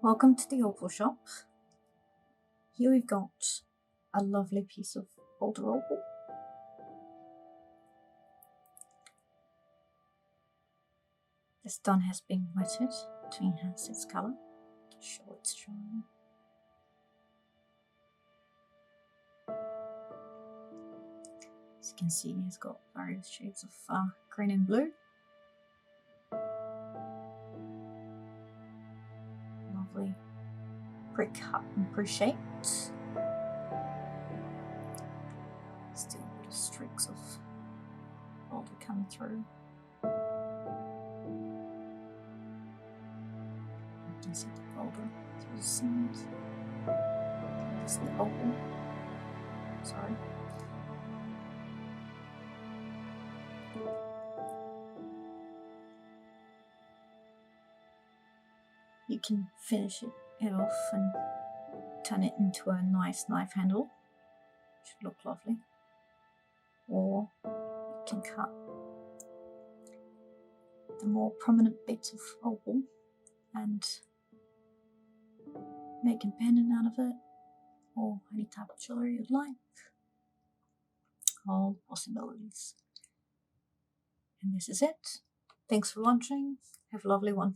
Welcome to the Opal Shop. Here we've got a lovely piece of Boulder Opal. The stone has been wetted to enhance its colour, to show its shine. As you can see, it's got various shades of green and blue. Lovely pre-cut and pre-shaped. Still a bit of streaks of boulder coming through. You can see the boulder through the side. This is the opal. Sorry. You can finish it off and turn it into a nice knife handle. Should look lovely. Or you can cut the more prominent bits of opal and make a pendant out of it, or any type of jewellery you'd like. All possibilities. And this is it. Thanks for watching. Have a lovely one.